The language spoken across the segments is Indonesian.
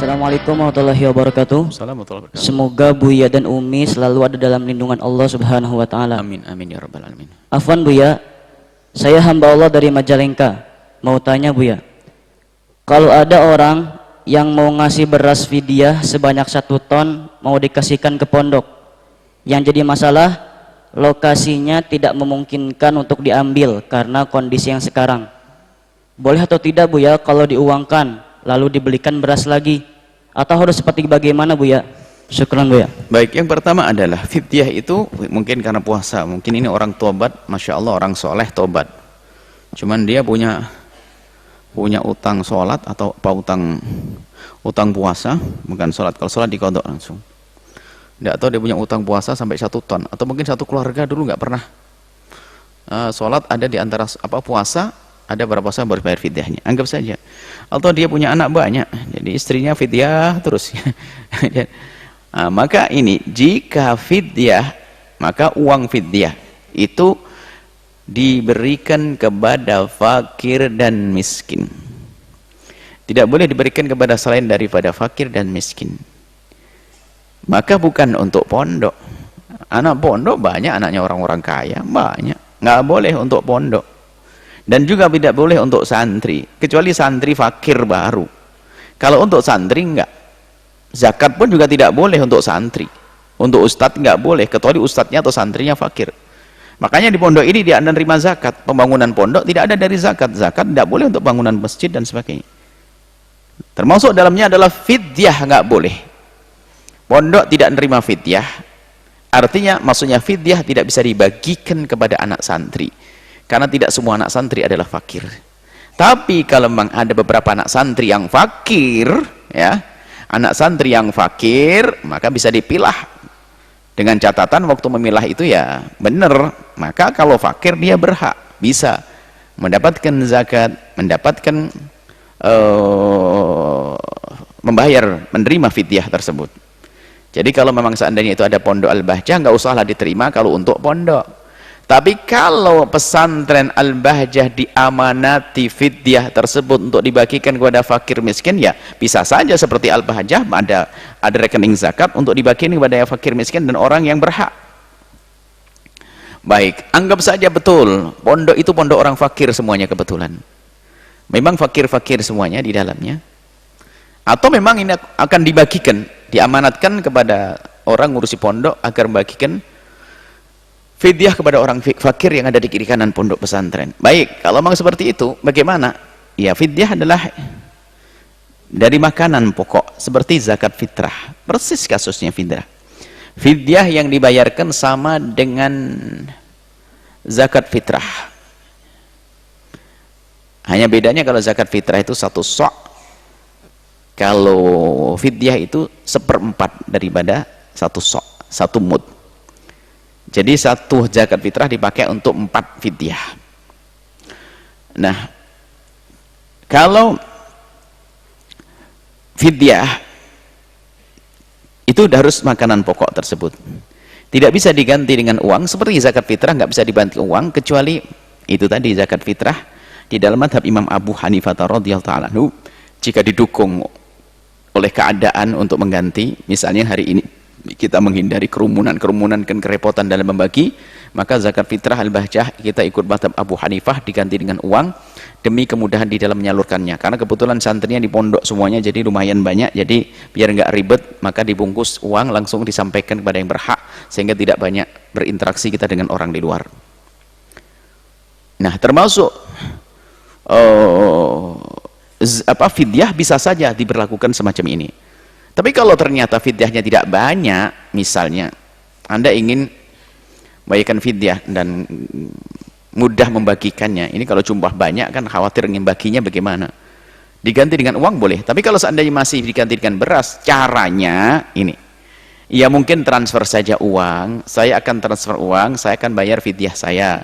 Assalamualaikum warahmatullahi wabarakatuh. Assalamualaikum warahmatullahi wabarakatuh. Semoga Buya dan Umi selalu ada dalam lindungan Allah Subhanahu wa taala. Amin amin ya rabbal alamin. Afwan Buya, saya hamba Allah dari Majalengka. Mau tanya Buya, kalau ada orang yang mau ngasih beras fidyah sebanyak 1 ton mau dikasihkan ke pondok, yang jadi masalah lokasinya tidak memungkinkan untuk diambil karena kondisi yang sekarang. Boleh atau tidak Buya kalau diuangkan lalu dibelikan beras lagi, atau harus seperti bagaimana Buya? Syukran Buya. Baik, yang pertama adalah fidyah itu mungkin karena puasa, mungkin ini orang tobat, masya Allah orang soleh tobat, cuman dia punya utang sholat atau apa utang puasa, bukan sholat, kalau sholat dikodok langsung. Tidak tahu dia punya utang puasa sampai 1 ton, atau mungkin satu keluarga dulu nggak pernah sholat, ada di antara puasa ada berapa puasa baru bayar fidyahnya, anggap saja. Atau dia punya anak banyak, jadi istrinya fidyah terus. Maka ini jika fidyah, maka uang fidyah itu diberikan kepada fakir dan miskin, tidak boleh diberikan kepada selain daripada fakir dan miskin. Maka bukan untuk pondok, anak pondok banyak, anaknya orang-orang kaya banyak, nggak boleh untuk pondok. Dan juga tidak boleh untuk santri, kecuali santri fakir baru. Kalau untuk santri enggak. Zakat pun juga tidak boleh untuk santri. Untuk ustadz enggak boleh, kecuali ustadznya atau santrinya fakir. Makanya di pondok ini dia menerima zakat. Pembangunan pondok tidak ada dari zakat. Zakat tidak boleh untuk bangunan masjid dan sebagainya. Termasuk dalamnya adalah fidyah, enggak boleh. Pondok tidak menerima fidyah. Artinya maksudnya fidyah tidak bisa dibagikan kepada anak santri. Karena tidak semua anak santri adalah fakir. Tapi kalau memang ada beberapa anak santri yang fakir, ya, anak santri yang fakir, maka bisa dipilah. Dengan catatan waktu memilah itu ya benar. Maka kalau fakir dia berhak, bisa mendapatkan zakat, mendapatkan menerima fidyah tersebut. Jadi kalau memang seandainya itu ada pondok Al-Bahjah, nggak usahlah diterima kalau untuk pondok. Tapi kalau pesantren Al-Bahjah diamanati fidyah tersebut untuk dibagikan kepada fakir miskin, ya bisa saja seperti Al-Bahjah ada rekening zakat untuk dibagikan kepada fakir miskin dan orang yang berhak. Baik, anggap saja betul pondok itu pondok orang fakir semuanya, kebetulan memang fakir-fakir semuanya di dalamnya, atau memang ini akan dibagikan, diamanatkan kepada orang ngurusi pondok agar membagikan fidyah kepada orang fakir yang ada di kiri kanan pondok pesantren. Baik, kalau memang seperti itu bagaimana? Ya fidyah adalah dari makanan pokok seperti zakat fitrah, persis kasusnya fitrah. Fidyah yang dibayarkan sama dengan zakat fitrah, hanya bedanya kalau zakat fitrah itu 1 sok, kalau fidyah itu 1/4 daripada 1 sok, 1 mud. Jadi 1 zakat fitrah dipakai untuk 4 fidyah. Nah, kalau fidyah itu harus makanan pokok tersebut, tidak bisa diganti dengan uang. Seperti zakat fitrah nggak bisa diganti uang, kecuali itu tadi zakat fitrah di dalam mazhab Imam Abu Hanifah radhiyallahu ta'ala anhu, jika didukung oleh keadaan untuk mengganti, misalnya hari ini kita menghindari kerumunan dan kerepotan dalam membagi, maka zakat fitrah Al-Bahjah kita ikut mazhab Abu Hanifah diganti dengan uang demi kemudahan di dalam menyalurkannya. Karena kebetulan santrinya di pondok semuanya, jadi lumayan banyak, jadi biar nggak ribet maka dibungkus uang langsung disampaikan kepada yang berhak, sehingga tidak banyak berinteraksi kita dengan orang di luar. Nah, termasuk fidyah bisa saja diberlakukan semacam ini. Tapi kalau ternyata fidyahnya tidak banyak, misalnya Anda ingin bagikan fidyah dan mudah membagikannya, ini kalau jumlah banyak kan khawatir ingin baginya bagaimana, diganti dengan uang boleh. Tapi kalau seandainya masih diganti dengan beras, caranya ini, ya mungkin transfer saja uang, saya akan transfer uang, saya akan bayar fidyah saya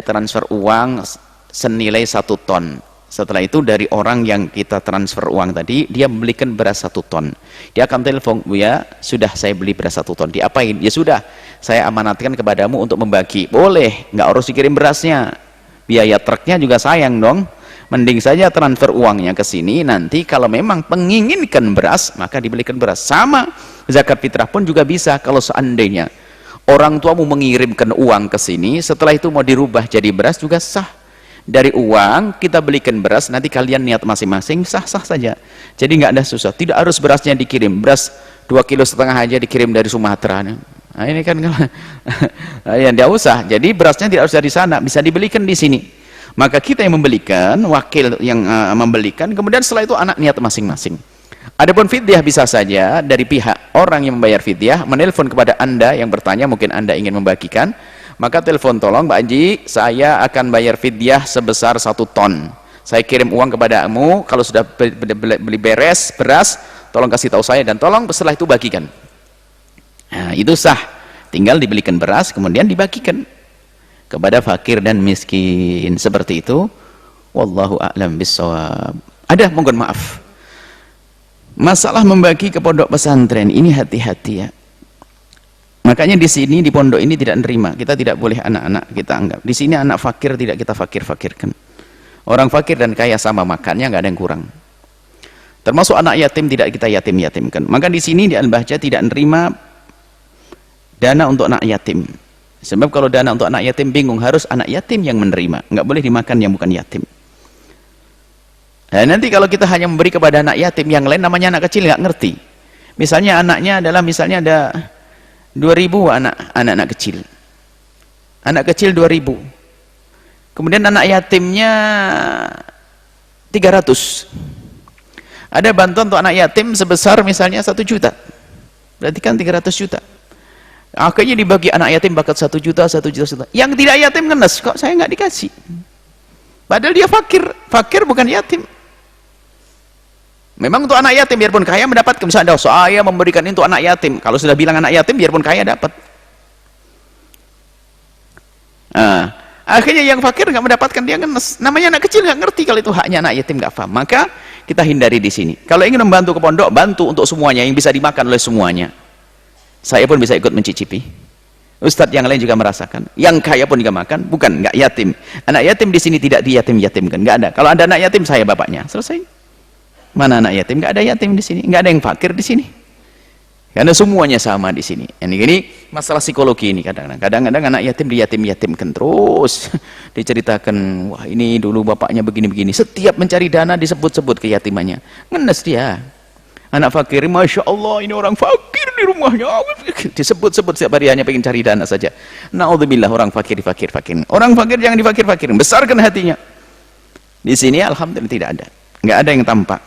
transfer uang senilai 1 ton. Setelah itu dari orang yang kita transfer uang tadi, dia membelikan beras 1 ton. Dia akan telepon, ya sudah saya beli beras 1 ton. Diapain? Ya sudah, saya amanatkan kepadamu untuk membagi. Boleh, nggak harus dikirim berasnya. Biaya truknya juga sayang dong. Mending saja transfer uangnya ke sini, nanti kalau memang menginginkan beras, maka dibelikan beras. Sama zakat fitrah pun juga bisa, kalau seandainya orang tuamu mengirimkan uang ke sini, setelah itu mau dirubah jadi beras juga sah. Dari uang kita belikan beras, nanti kalian niat masing-masing, sah-sah saja. Jadi nggak ada susah, tidak harus berasnya dikirim, beras 2,5 kilo aja dikirim dari Sumatera. Nah ini kan ya tidak usah. Jadi berasnya tidak harus dari sana, bisa dibelikan di sini. Maka kita yang membelikan, wakil yang membelikan, kemudian setelah itu anak niat masing-masing. Adapun fidyah bisa saja dari pihak orang yang membayar fidyah menelpon kepada Anda yang bertanya, mungkin Anda ingin membagikan, maka telepon, tolong Pak Haji, saya akan bayar fidyah sebesar 1 ton. Saya kirim uang kepadamu, kalau sudah beli beres beras, tolong kasih tahu saya dan tolong setelah itu bagikan. Nah, itu sah, tinggal dibelikan beras kemudian dibagikan kepada fakir dan miskin, seperti itu. Wallahu a'lam bissawab. Ada, mohon maaf, masalah membagi ke pondok pesantren ini hati-hati ya. Makanya di sini, di pondok ini tidak nerima, kita tidak boleh anak-anak kita anggap di sini anak fakir tidak kita fakir-fakirkan. Orang fakir dan kaya sama makannya, nggak ada yang kurang. Termasuk anak yatim tidak kita yatim-yatimkan. Maka di sini di Al-Bahjah tidak nerima dana untuk anak yatim. Sebab kalau dana untuk anak yatim bingung, harus anak yatim yang menerima, nggak boleh dimakan yang bukan yatim. Nah, nanti kalau kita hanya memberi kepada anak yatim, yang lain namanya anak kecil nggak ngerti. Misalnya anaknya adalah, misalnya ada 2.000 anak kecil. Anak kecil 2.000. Kemudian anak yatimnya 300. Ada bantuan untuk anak yatim sebesar misalnya 1 juta. Berarti kan 300 juta. Akhirnya dibagi anak yatim bakat 1 juta, 1 juta. Yang tidak yatim ngenes, kok saya nggak dikasih? Padahal dia fakir. Fakir bukan yatim. Memang untuk anak yatim biarpun kaya mendapatkan, misalnya saya memberikan ini untuk anak yatim. Kalau sudah bilang anak yatim biarpun kaya dapat. Nah, akhirnya yang fakir nggak mendapatkan, dia ngenes. Namanya anak kecil nggak ngerti kalau itu haknya anak yatim, nggak paham. Maka kita hindari di sini. Kalau ingin membantu ke pondok, bantu untuk semuanya yang bisa dimakan oleh semuanya. Saya pun bisa ikut mencicipi. Ustadz yang lain juga merasakan. Yang kaya pun juga makan, bukan, nggak yatim. Anak yatim di sini tidak diyatim-yatimkan, nggak ada. Kalau ada anak yatim, saya bapaknya. Selesai. Mana anak yatim? Nggak ada yatim di sini, nggak ada yang fakir di sini. Karena semuanya sama di sini. Ini masalah psikologi ini kadang-kadang. Kadang-kadang anak yatim diyatim-yatimkan terus. Diceritakan, wah ini dulu bapaknya begini-begini. Setiap mencari dana disebut-sebut keyatimannya. Ngenes dia. Anak fakir, Masya Allah ini orang fakir di rumahnya. Disebut-sebut setiap hari, hanya pengen cari dana saja. Na'udzubillah, orang fakir difakir-fakirin. Orang fakir jangan difakir-fakirin. Besarkan hatinya. Di sini alhamdulillah tidak ada. Nggak ada yang tampak.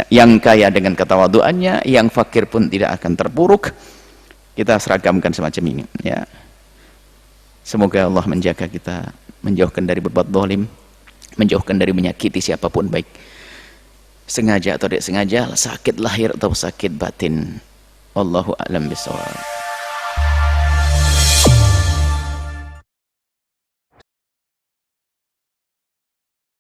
Yang kaya dengan ketawaduannya, yang fakir pun tidak akan terpuruk. Kita seragamkan semacam ini ya. Semoga Allah menjaga kita, menjauhkan dari berbuat zalim, menjauhkan dari menyakiti siapapun, baik sengaja atau tidak sengaja, sakit lahir atau sakit batin. Wallahu a'lam bishawab.